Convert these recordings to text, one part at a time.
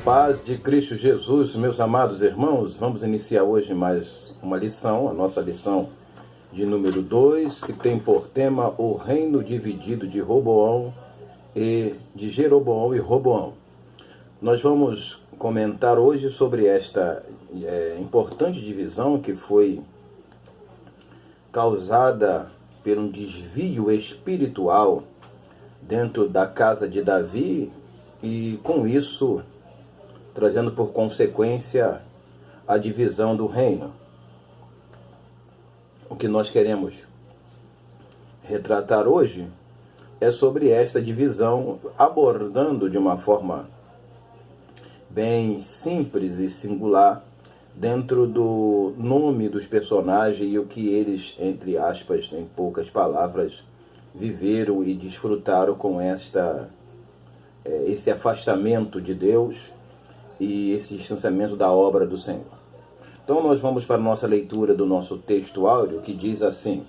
paz de Cristo Jesus, meus amados irmãos, vamos iniciar hoje mais uma lição, a nossa lição de número 2, que tem por tema o reino dividido de Jeroboão e Roboão. Nós vamos comentar hoje sobre esta importante divisão que foi causada por um desvio espiritual dentro da casa de Davi e com isso trazendo por consequência a divisão do reino. O que nós queremos retratar hoje é sobre esta divisão, abordando de uma forma bem simples e singular dentro do nome dos personagens e o que eles, entre aspas, em poucas palavras, viveram e desfrutaram com esse afastamento de Deus e esse distanciamento da obra do Senhor. Então nós vamos para a nossa leitura do nosso texto áureo, que diz assim: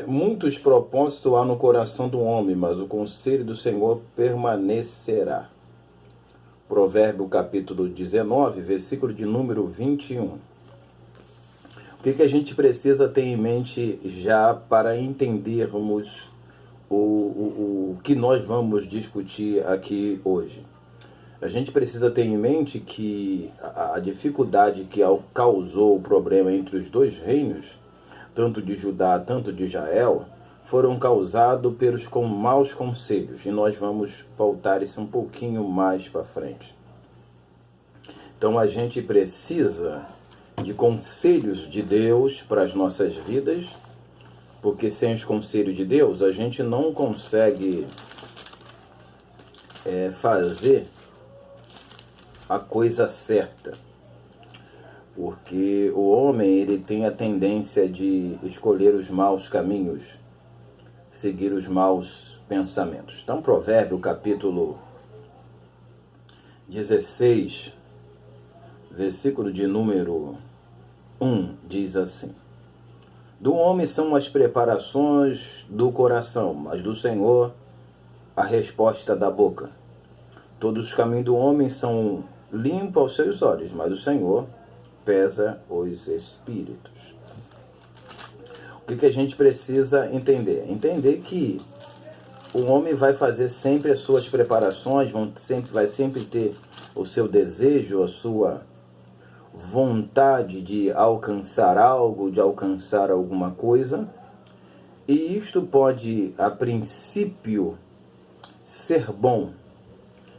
muitos propósitos há no coração do homem, mas o conselho do Senhor permanecerá. Provérbio capítulo 19, versículo de número 21. O que a gente precisa ter em mente já para entendermos o que nós vamos discutir aqui hoje? A gente precisa ter em mente que a dificuldade que causou o problema entre os dois reinos, tanto de Judá, tanto de Israel, foram causados pelos maus conselhos. E nós vamos pautar isso um pouquinho mais para frente. Então a gente precisa de conselhos de Deus para as nossas vidas, porque sem os conselhos de Deus a gente não consegue fazer a coisa certa, porque o homem ele tem a tendência de escolher os maus caminhos, seguir os maus pensamentos. Então, Provérbio capítulo 16, versículo de número 1, diz assim: do homem são as preparações do coração, mas do Senhor a resposta da boca. Todos os caminhos do homem são limpos aos seus olhos, mas o Senhor pesa os espíritos. O que a gente precisa entender? Entender que o homem vai fazer sempre as suas preparações, vai sempre ter o seu desejo, a sua vontade de alcançar algo, de alcançar alguma coisa, e isto pode, a princípio, ser bom.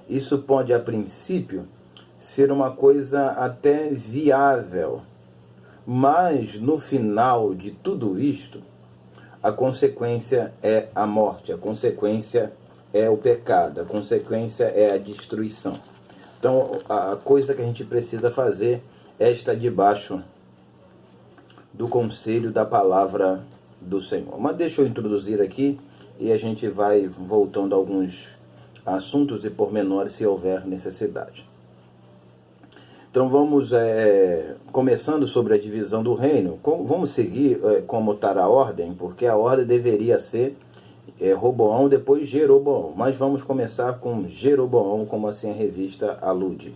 Isso pode, a princípio, ser uma coisa até viável, mas no final de tudo isto, a consequência é a morte, a consequência é o pecado, a consequência é a destruição. Então, a coisa que a gente precisa fazer é estar debaixo do conselho da palavra do Senhor. Mas deixa eu introduzir aqui e a gente vai voltando a alguns assuntos e pormenores se houver necessidade. Então vamos começando sobre a divisão do reino. Vamos seguir como está a ordem, porque a ordem deveria ser Roboão, depois Jeroboão. Mas vamos começar com Jeroboão, como assim a revista alude.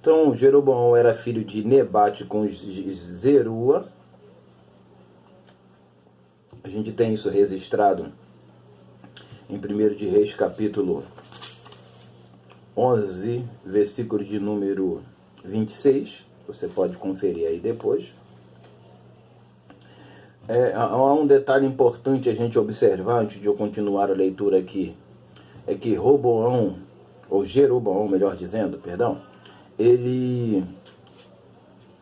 Então Jeroboão era filho de Nebate com Zerua. A gente tem isso registrado em 1 de Reis capítulo 11, versículo de número 26, você pode conferir aí depois. Há um detalhe importante a gente observar antes de eu continuar a leitura aqui, é que Roboão, ou Jeroboão, melhor dizendo, perdão, ele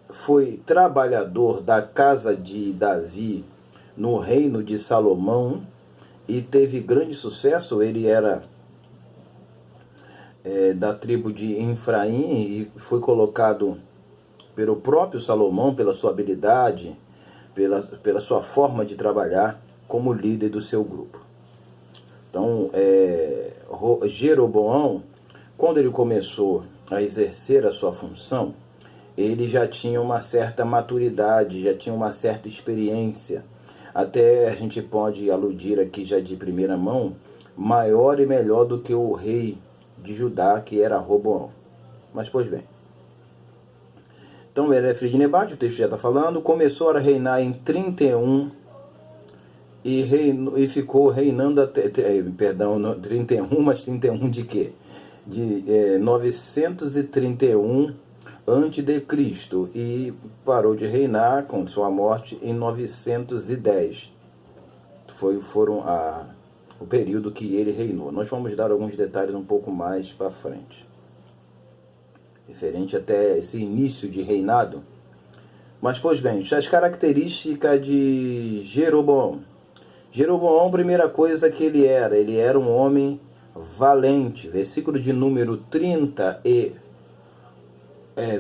foi trabalhador da casa de Davi no reino de Salomão e teve grande sucesso. Ele era da tribo de Efraim e foi colocado pelo próprio Salomão, pela sua habilidade, pela sua forma de trabalhar, como líder do seu grupo. Então, Jeroboão, quando ele começou a exercer a sua função, ele já tinha uma certa maturidade, já tinha uma certa experiência. Até a gente pode aludir aqui já de primeira mão, maior e melhor do que o rei de Judá, que era Roboão. Mas, pois bem. Então, ele é filho de Nebate, o texto já está falando, começou a reinar em 31 e ficou reinando até, 31, mas 31 de quê? De 931 antes de Cristo, e parou de reinar com sua morte em 910. Foram o período que ele reinou. Nós vamos dar alguns detalhes um pouco mais para frente, referente até esse início de reinado. Mas, pois bem, as características de Jeroboão. Jeroboão, primeira coisa que ele era um homem valente. Versículo de número 30 e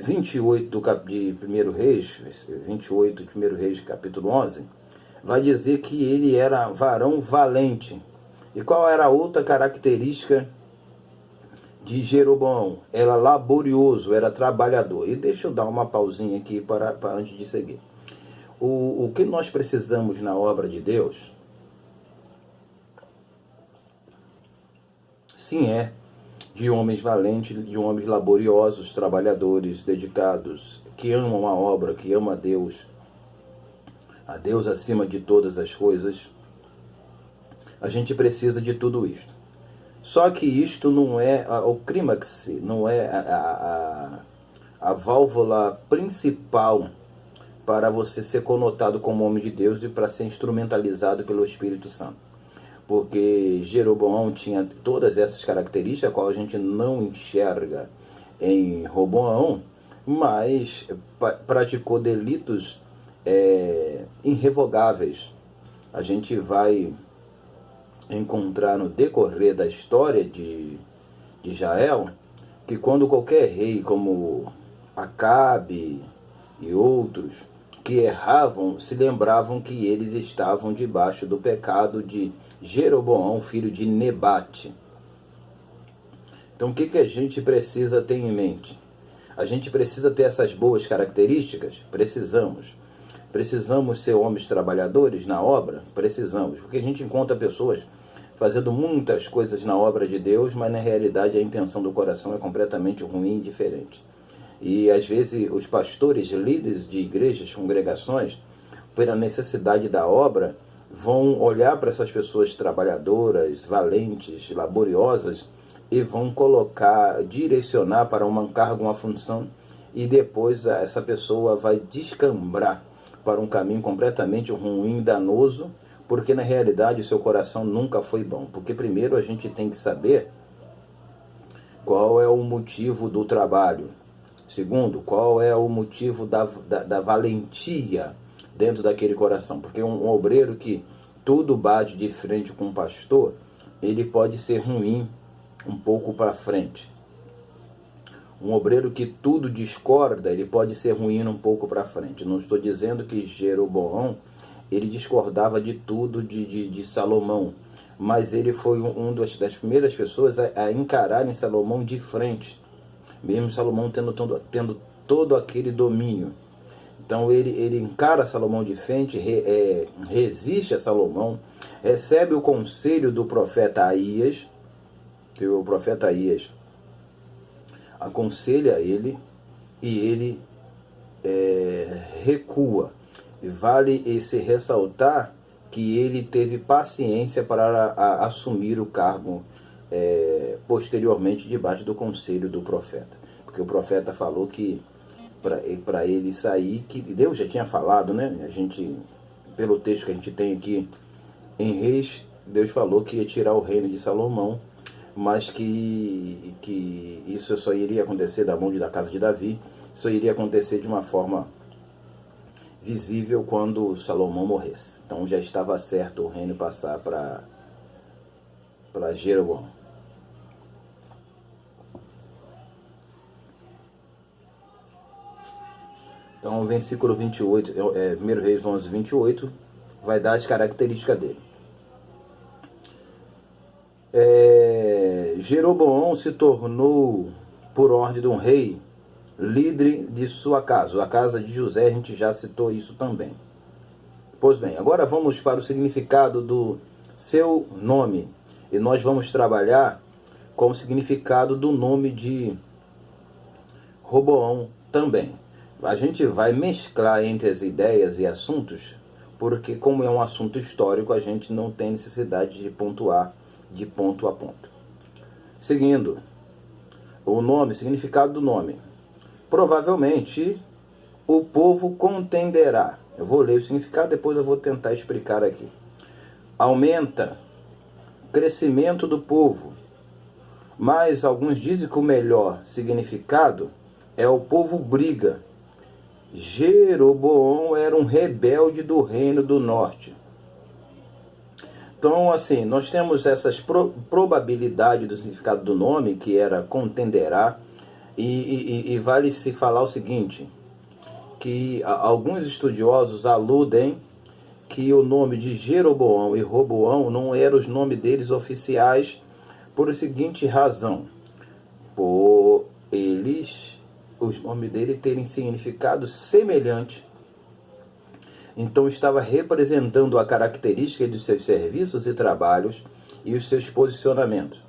28 de 1 Reis, 28 de 1 Reis, capítulo 11, vai dizer que ele era varão valente. E qual era a outra característica de Jeroboão? Era laborioso, era trabalhador. E deixa eu dar uma pausinha aqui para antes de seguir. O que nós precisamos na obra de Deus, sim, é de homens valentes, de homens laboriosos, trabalhadores, dedicados, que amam a obra, que amam a Deus acima de todas as coisas. A gente precisa de tudo isto. Só que isto não é o clímax, não é a válvula principal para você ser conotado como homem de Deus e para ser instrumentalizado pelo Espírito Santo. Porque Jeroboão tinha todas essas características, a qual a gente não enxerga em Roboão, mas praticou delitos irrevogáveis. A gente vai encontrar no decorrer da história de Israel, que quando qualquer rei como Acabe e outros que erravam, se lembravam que eles estavam debaixo do pecado de Jeroboão, filho de Nebate. Então o que a gente precisa ter em mente? A gente precisa ter essas boas características? Precisamos ser homens trabalhadores na obra? Precisamos, porque a gente encontra pessoas fazendo muitas coisas na obra de Deus, mas na realidade a intenção do coração é completamente ruim e diferente. E às vezes os pastores, líderes de igrejas, congregações, pela necessidade da obra, vão olhar para essas pessoas trabalhadoras, valentes, laboriosas, e vão direcionar para um cargo, uma função, e depois essa pessoa vai descambrar para um caminho completamente ruim, danoso, porque na realidade o seu coração nunca foi bom. Porque primeiro a gente tem que saber qual é o motivo do trabalho. Segundo, qual é o motivo da valentia dentro daquele coração. Porque um obreiro que tudo bate de frente com o pastor, ele pode ser ruim um pouco para frente. Um obreiro que tudo discorda, ele pode ser ruim um pouco para frente. Não estou dizendo que Jeroboão, ele discordava de tudo de Salomão, mas ele foi das primeiras pessoas a encararem Salomão de frente, mesmo Salomão tendo todo aquele domínio. Então ele encara Salomão de frente, resiste a Salomão, recebe o conselho do profeta Aías, que o profeta Aías aconselha ele, e ele recua. E vale esse ressaltar que ele teve paciência para assumir o cargo posteriormente debaixo do conselho do profeta. Porque o profeta falou que para ele sair, que Deus já tinha falado, né? A gente, pelo texto que a gente tem aqui em Reis, Deus falou que ia tirar o reino de Salomão, mas que isso só iria acontecer da mão da casa de Davi, só iria acontecer de uma forma visível quando Salomão morresse. Então já estava certo o reino passar para Jeroboão. Então o versículo 28, 1 Reis 11, 28, vai dar as características dele. Jeroboão se tornou, por ordem de um rei, líder de sua casa. A casa de José, a gente já citou isso também. Pois bem, agora vamos para o significado do seu nome. E nós vamos trabalhar com o significado do nome de Roboão também. A gente vai mesclar entre as ideias e assuntos, porque como é um assunto histórico, a gente não tem necessidade de pontuar de ponto a ponto. Seguindo, o nome, significado do nome. Provavelmente, o povo contenderá. Eu vou ler o significado, depois eu vou tentar explicar aqui. Aumenta, crescimento do povo. Mas alguns dizem que o melhor significado é o povo briga. Jeroboão era um rebelde do reino do norte. Então, assim, nós temos essas probabilidades do significado do nome, que era contenderá, e vale se falar o seguinte, que alguns estudiosos aludem que o nome de Jeroboão e Roboão não eram os nomes deles oficiais, por a seguinte razão: por os nomes dele terem significado semelhante. Então estava representando a característica de seus serviços e trabalhos e os seus posicionamentos.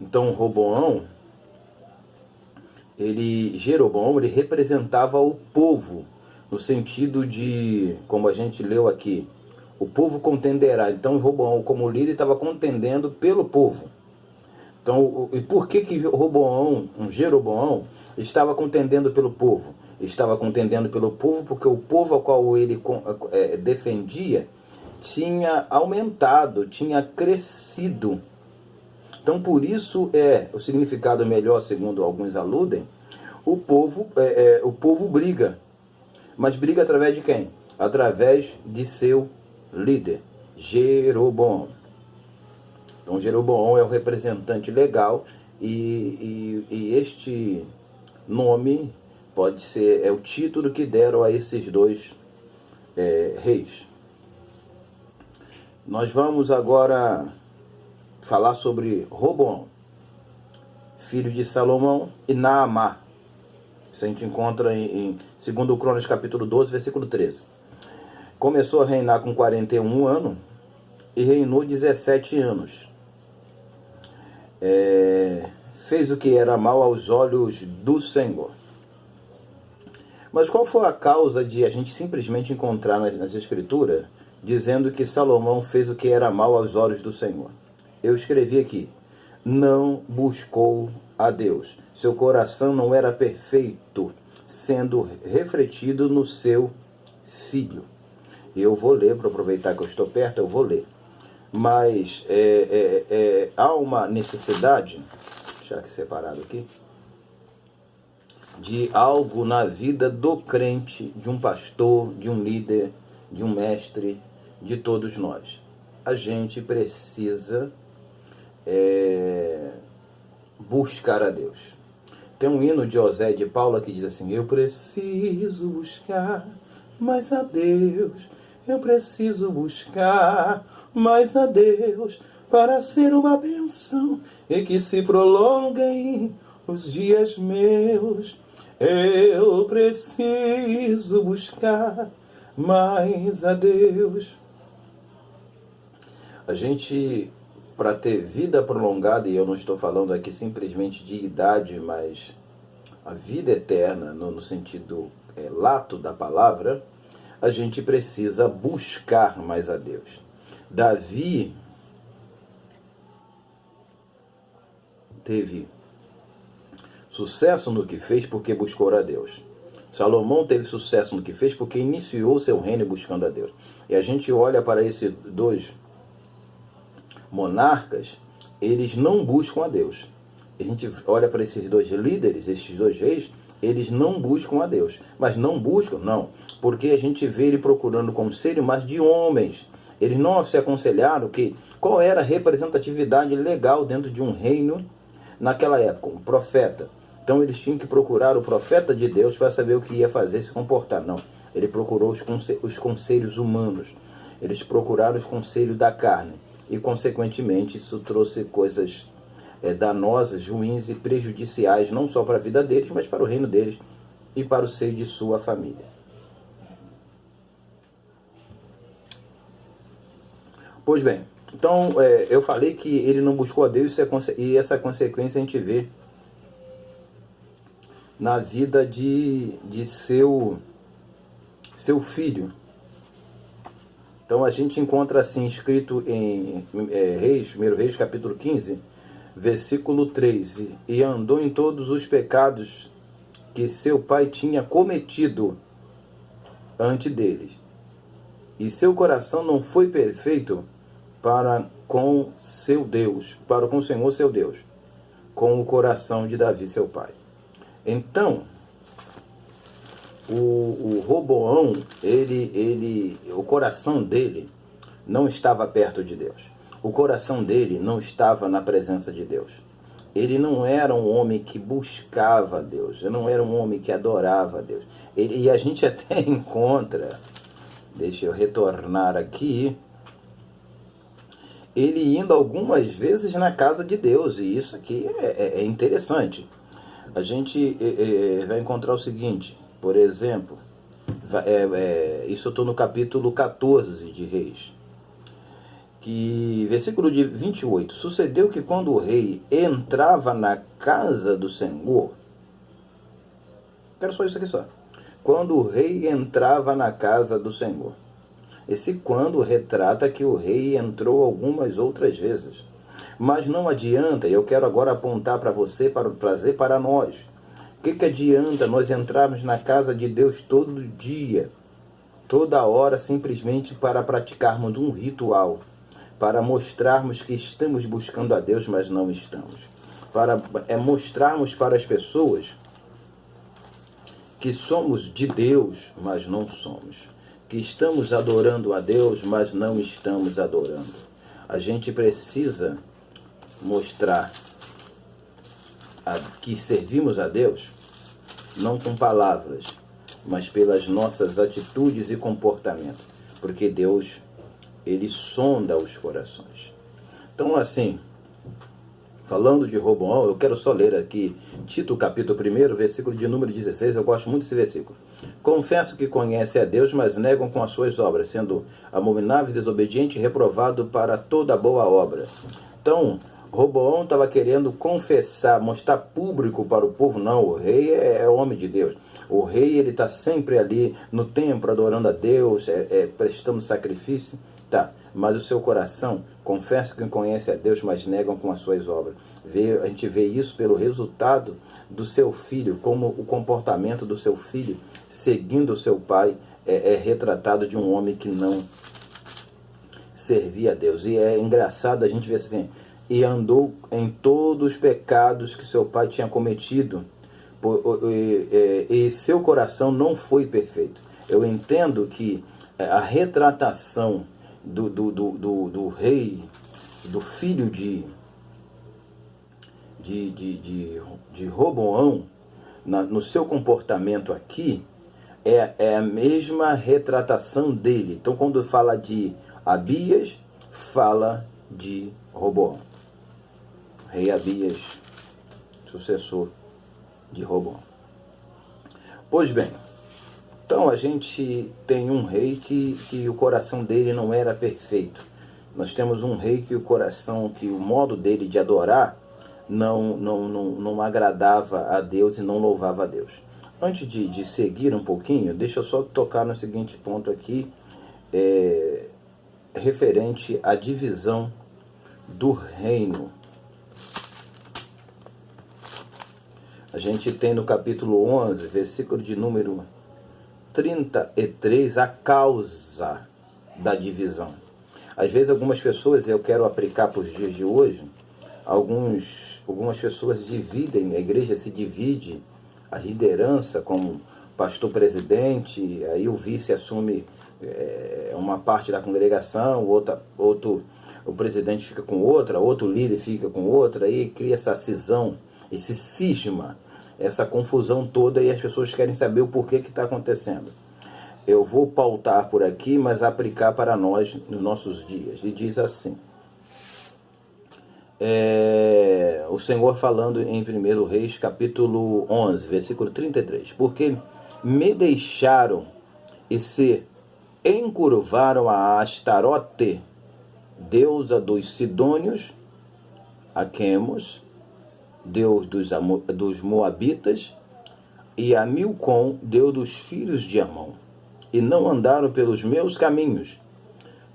Então Jeroboão, ele representava o povo, no sentido de, como a gente leu aqui, o povo contenderá. Então Roboão, como líder, estava contendendo pelo povo. Então, e por que Jeroboão estava contendendo pelo povo? Estava contendendo pelo povo porque o povo ao qual ele defendia tinha aumentado, tinha crescido. Então, por isso o significado melhor, segundo alguns aludem, o povo briga. Mas briga através de quem? Através de seu líder, Jeroboão. Então, Jeroboão é o representante legal e este nome pode ser o título que deram a esses dois reis. Nós vamos agora falar sobre Roboão, filho de Salomão, e Naamá. Isso a gente encontra em 2 Crônicas capítulo 12, versículo 13. Começou a reinar com 41 anos e reinou 17 anos. Fez o que era mal aos olhos do Senhor. Mas qual foi a causa de a gente simplesmente encontrar nas Escrituras dizendo que Salomão fez o que era mal aos olhos do Senhor? Eu escrevi aqui: não buscou a Deus. Seu coração não era perfeito, sendo refletido no seu filho. Eu vou ler, para aproveitar que eu estou perto, eu vou ler. Mas há uma necessidade, deixar aqui separado aqui, de algo na vida do crente, de um pastor, de um líder, de um mestre, de todos nós. A gente precisa buscar a Deus. Tem um hino de José de Paula que diz assim: eu preciso buscar mais a Deus, eu preciso buscar mais a Deus, para ser uma bênção e que se prolonguem os dias meus. Eu preciso buscar mais a Deus. A gente, para ter vida prolongada, e eu não estou falando aqui simplesmente de idade, mas a vida eterna, no sentido lato da palavra, a gente precisa buscar mais a Deus. Davi teve sucesso no que fez porque buscou a Deus. Salomão teve sucesso no que fez porque iniciou seu reino buscando a Deus. E a gente olha para esses dois monarcas, eles não buscam a Deus. A gente olha para esses dois líderes, esses dois reis, eles não buscam a Deus. Mas não buscam, não, porque a gente vê ele procurando conselho, mas de homens. Eles não se aconselharam qual era a representatividade legal dentro de um reino naquela época, um profeta. Então eles tinham que procurar o profeta de Deus para saber o que ia fazer, se comportar. Não, ele procurou os conselhos humanos. Eles procuraram os conselhos da carne. E, consequentemente, isso trouxe coisas danosas, ruins e prejudiciais, não só para a vida deles, mas para o reino deles e para o seio de sua família. Pois bem, Então, eu falei que ele não buscou a Deus, e essa consequência a gente vê na vida de seu filho. Então a gente encontra assim, escrito em Reis, 1 Reis, capítulo 15, versículo 3, e andou em todos os pecados que seu pai tinha cometido ante deles, e seu coração não foi perfeito para com seu Deus, para com o Senhor seu Deus, com o coração de Davi seu pai. Então, o Roboão, o coração dele não estava perto de Deus. O coração dele não estava na presença de Deus. Ele não era um homem que buscava Deus. Ele não era um homem que adorava Deus. E a gente até encontra, deixa eu retornar aqui, ele indo algumas vezes na casa de Deus. E isso aqui é interessante. A gente vai encontrar o seguinte, por exemplo, isso eu estou no capítulo 14 de Reis, que, versículo de 28, sucedeu que quando o rei entrava na casa do Senhor, quero só isso aqui só, quando o rei entrava na casa do Senhor, esse quando retrata que o rei entrou algumas outras vezes, mas não adianta, eu quero agora apontar para você, para trazer para nós, o que adianta nós entrarmos na casa de Deus todo dia, toda hora, simplesmente para praticarmos um ritual, para mostrarmos que estamos buscando a Deus, mas não estamos. Para mostrarmos para as pessoas que somos de Deus, mas não somos. Que estamos adorando a Deus, mas não estamos adorando. A gente precisa mostrar que servimos a Deus, não com palavras, mas pelas nossas atitudes e comportamentos, porque Deus, ele sonda os corações. Então, assim, falando de Roboão, eu quero só ler aqui Tito, capítulo 1, versículo de número 16, eu gosto muito desse versículo. Confesso que conhece a Deus, mas negam com as suas obras, sendo abominável, desobediente e reprovado para toda boa obra. Então, Roboão estava querendo confessar, mostrar público para o povo. Não, o rei é homem de Deus. O rei, ele está sempre ali no templo adorando a Deus, prestando sacrifício. Tá, mas o seu coração confessa que conhece a Deus, mas negam com as suas obras. A gente vê isso pelo resultado do seu filho, como o comportamento do seu filho, seguindo o seu pai, é retratado de um homem que não servia a Deus. E é engraçado a gente ver assim, e andou em todos os pecados que seu pai tinha cometido, e seu coração não foi perfeito. Eu entendo que a retratação do rei, do filho de Roboão, no seu comportamento aqui, é a mesma retratação dele. Então, quando fala de Abias, fala de Roboão. Rei Abias, sucessor de Roboão. Pois bem, então a gente tem um rei que o coração dele não era perfeito. Nós temos um rei que o modo dele de adorar não agradava a Deus e não louvava a Deus. Antes de seguir um pouquinho, deixa eu só tocar no seguinte ponto aqui, referente à divisão do reino. A gente tem no capítulo 11, versículo de número 33, a causa da divisão. Às vezes algumas pessoas, eu quero aplicar para os dias de hoje, algumas pessoas dividem, a igreja se divide, a liderança como pastor presidente, aí o vice assume uma parte da congregação, o presidente fica com outra, outro líder fica com outra, aí cria essa cisão, esse cisma, essa confusão toda, e as pessoas querem saber o porquê que está acontecendo. Eu vou pautar por aqui, mas aplicar para nós nos nossos dias. E diz assim, o Senhor falando em 1 Reis, capítulo 11, versículo 33. Porque me deixaram e se encurvaram a Astarote, deusa dos Sidônios, a Quemos, deus dos Moabitas, e a Milcom, deus dos filhos de Amon. E não andaram pelos meus caminhos,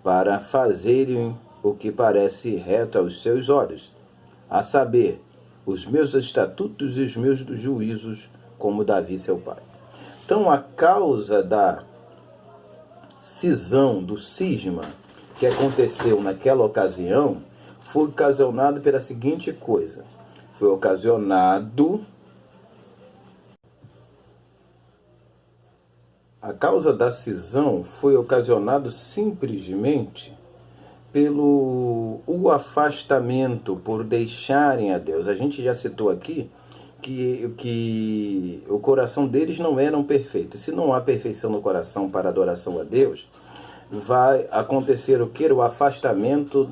para fazerem o que parece reto aos seus olhos, a saber, os meus estatutos e os meus juízos, como Davi seu pai. Então, a causa da cisão, do cisma, que aconteceu naquela ocasião, foi ocasionado pela seguinte coisa. Foi ocasionado... A causa da cisão foi ocasionado simplesmente pelo afastamento, por deixarem a Deus. A gente já citou aqui que o coração deles não era perfeito. Se não há perfeição no coração para adoração a Deus, vai acontecer o que? O afastamento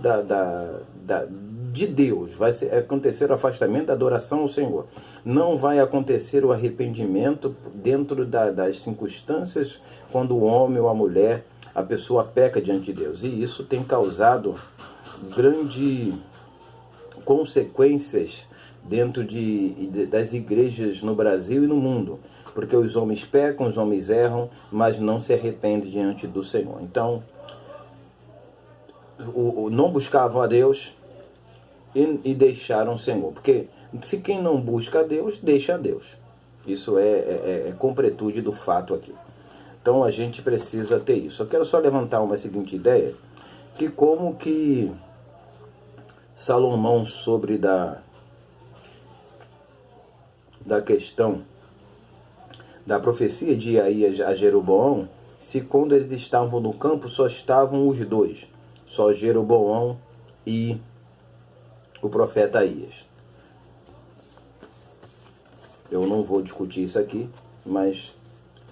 de Deus. Vai acontecer o afastamento da adoração ao Senhor. Não vai acontecer o arrependimento dentro das circunstâncias quando o homem ou a mulher, a pessoa peca diante de Deus. E isso tem causado grandes consequências dentro das igrejas no Brasil e no mundo. Porque os homens pecam, os homens erram, mas não se arrependem diante do Senhor. Então, não buscavam a Deus e deixaram o Senhor. Porque se quem não busca a Deus, deixa a Deus. Isso é completude do fato aqui. Então a gente precisa ter isso. Eu quero só levantar uma seguinte ideia, que como que Salomão sobre da questão da profecia de Aías a Jeroboão, se quando eles estavam no campo só estavam os dois, só Jeroboão e o profeta Aías. Eu não vou discutir isso aqui, mas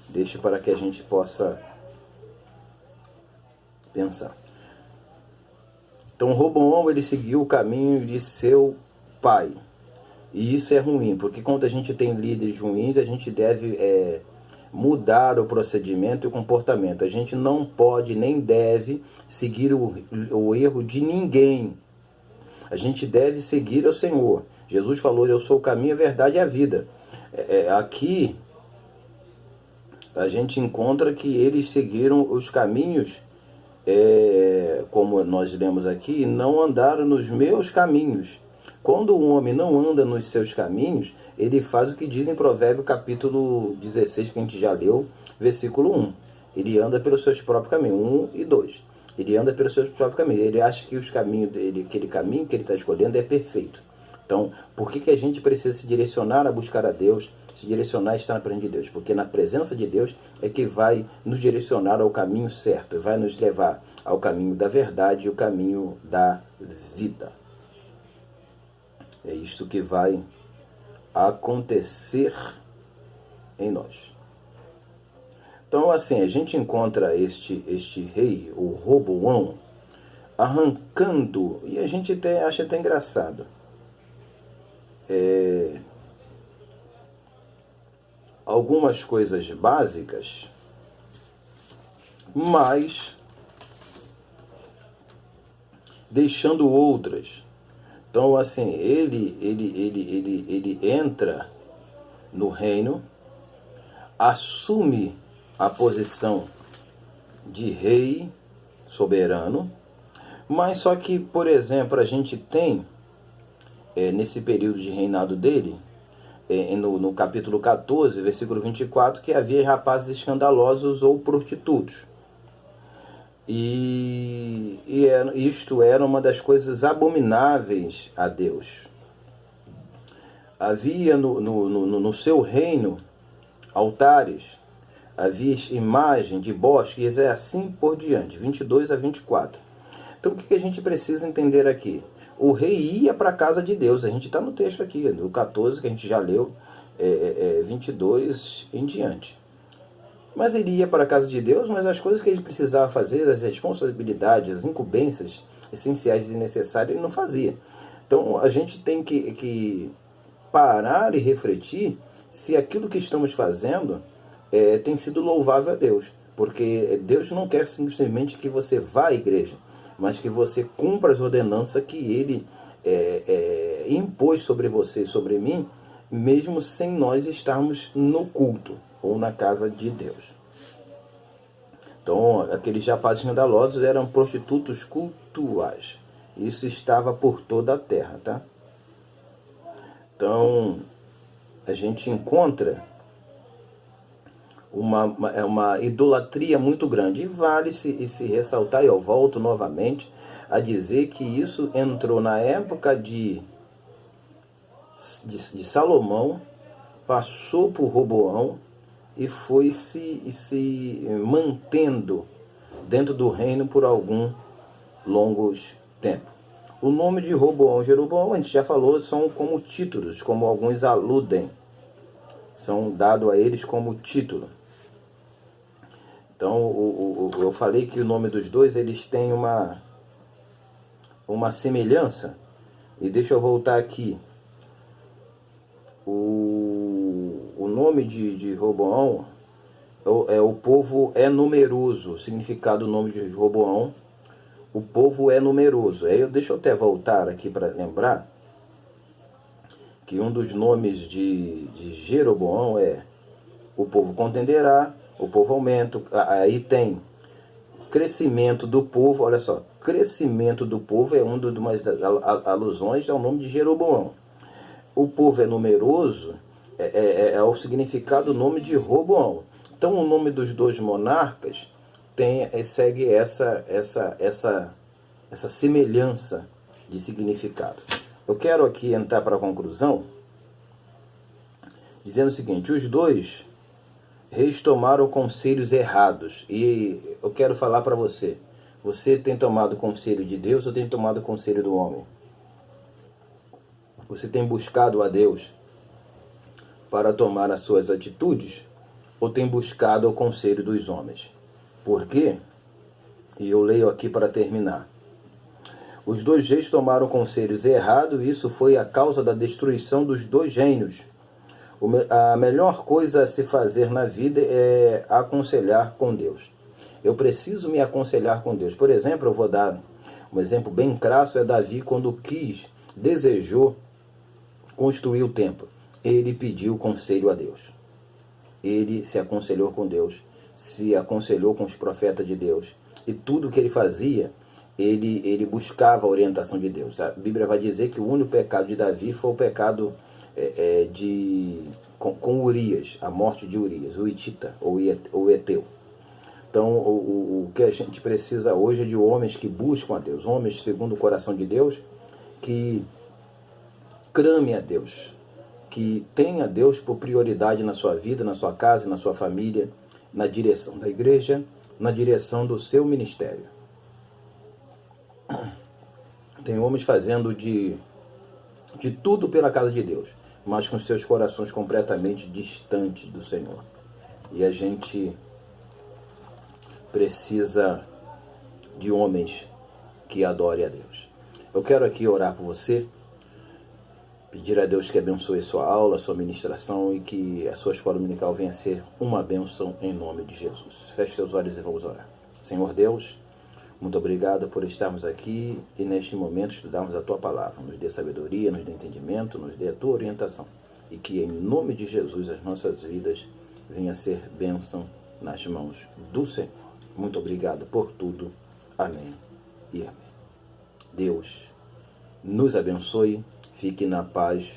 deixe para que a gente possa pensar. Então Roboão, ele seguiu o caminho de seu pai. E isso é ruim, porque quando a gente tem líderes ruins, a gente deve mudar o procedimento e o comportamento. A gente não pode nem deve seguir o erro de ninguém. A gente deve seguir o Senhor. Jesus falou, eu sou o caminho, a verdade e a vida. Aqui a gente encontra que eles seguiram os caminhos, como nós lemos aqui, não andaram nos meus caminhos. Quando o homem não anda nos seus caminhos, ele faz o que diz em Provérbios capítulo 16, que a gente já leu, versículo 1. Ele anda pelos seus próprios caminhos, 1 e 2. Ele anda pelos seus próprios caminhos. Ele acha que os caminhos dele, aquele caminho que ele está escolhendo é perfeito. Então, por que a gente precisa se direcionar a buscar a Deus, se direcionar a estar na presença de Deus? Porque na presença de Deus é que vai nos direcionar ao caminho certo, vai nos levar ao caminho da verdade e o caminho da vida. É isto que vai acontecer em nós. Então, assim, a gente encontra este rei, o Roboão, arrancando, e a gente acha até engraçado, algumas coisas básicas, mas deixando outras. Então, assim, ele entra no reino, assume a posição de rei soberano, mas só que, por exemplo, a gente tem, nesse período de reinado dele, no capítulo 14, versículo 24, que havia rapazes escandalosos ou prostitutos. Isto era uma das coisas abomináveis a Deus. Havia no seu reino altares, havia imagem de bosques, e assim por diante, 22 a 24. Então o que a gente precisa entender aqui? O rei ia para a casa de Deus, a gente está no texto aqui, no 14, que a gente já leu, 22 em diante. Mas ele ia para a casa de Deus, mas as coisas que ele precisava fazer, as responsabilidades, as incumbências essenciais e necessárias, ele não fazia. Então a gente tem que parar e refletir se aquilo que estamos fazendo tem sido louvável a Deus. Porque Deus não quer simplesmente que você vá à igreja. mas que você cumpra as ordenanças que ele impôs sobre você e sobre mim, mesmo sem nós estarmos no culto ou na casa de Deus. Então, aqueles rapazes escandalosos eram prostitutos cultuais. Isso estava por toda a terra, tá? Então, a gente encontra uma idolatria muito grande. E vale se ressaltar, e eu volto novamente a dizer que isso entrou na época de Salomão, passou por Roboão e foi se mantendo dentro do reino por algum longos tempo. O nome de Roboão e Jeroboão, a gente já falou, são como títulos, como alguns aludem. São dados a eles como título. Então, eu falei que o nome dos dois, eles têm uma semelhança. E deixa eu voltar aqui. O nome de Roboão, o povo é numeroso. O significado do nome de Roboão, o povo é numeroso. Deixa eu até voltar aqui para lembrar que um dos nomes de Jeroboão é o povo contenderá, o povo aumenta. Aí tem crescimento do povo. Olha só, crescimento do povo é uma das alusões ao nome de Jeroboão. O povo é numeroso, é o significado do nome de Roboão. Então o nome dos dois monarcas segue essa semelhança de significado. Eu quero aqui entrar para a conclusão dizendo o seguinte: os dois reis tomaram conselhos errados. E eu quero falar para você: você tem tomado conselho de Deus ou tem tomado conselho do homem? Você tem buscado a Deus para tomar as suas atitudes ou tem buscado o conselho dos homens? Por quê? E eu leio aqui para terminar. Os dois reis tomaram conselhos errados e isso foi a causa da destruição dos dois reinos. A melhor coisa a se fazer na vida é aconselhar com Deus. Eu preciso me aconselhar com Deus. Por exemplo, eu vou dar um exemplo bem crasso, é Davi quando desejou construir o templo. Ele pediu conselho a Deus. Ele se aconselhou com Deus, se aconselhou com os profetas de Deus. E tudo que ele fazia, ele buscava a orientação de Deus. A Bíblia vai dizer que o único pecado de Davi foi o pecado com Urias, a morte de Urias, o Hitita, ou o Eteu. Então, o que a gente precisa hoje é de homens que buscam a Deus, homens segundo o coração de Deus, que clamem a Deus, que tenha Deus por prioridade na sua vida, na sua casa, na sua família, na direção da igreja, na direção do seu ministério. Tem homens fazendo de tudo pela casa de Deus, mas com seus corações completamente distantes do Senhor. E a gente precisa de homens que adorem a Deus. Eu quero aqui orar por você, pedir a Deus que abençoe sua aula, sua ministração e que a sua escola dominical venha a ser uma bênção em nome de Jesus. Feche seus olhos e vamos orar. Senhor Deus, muito obrigado por estarmos aqui e neste momento estudarmos a Tua Palavra. Nos dê sabedoria, nos dê entendimento, nos dê a Tua orientação. E que em nome de Jesus as nossas vidas venham a ser bênção nas mãos do Senhor. Muito obrigado por tudo. Amém e amém. Deus nos abençoe. Fique na paz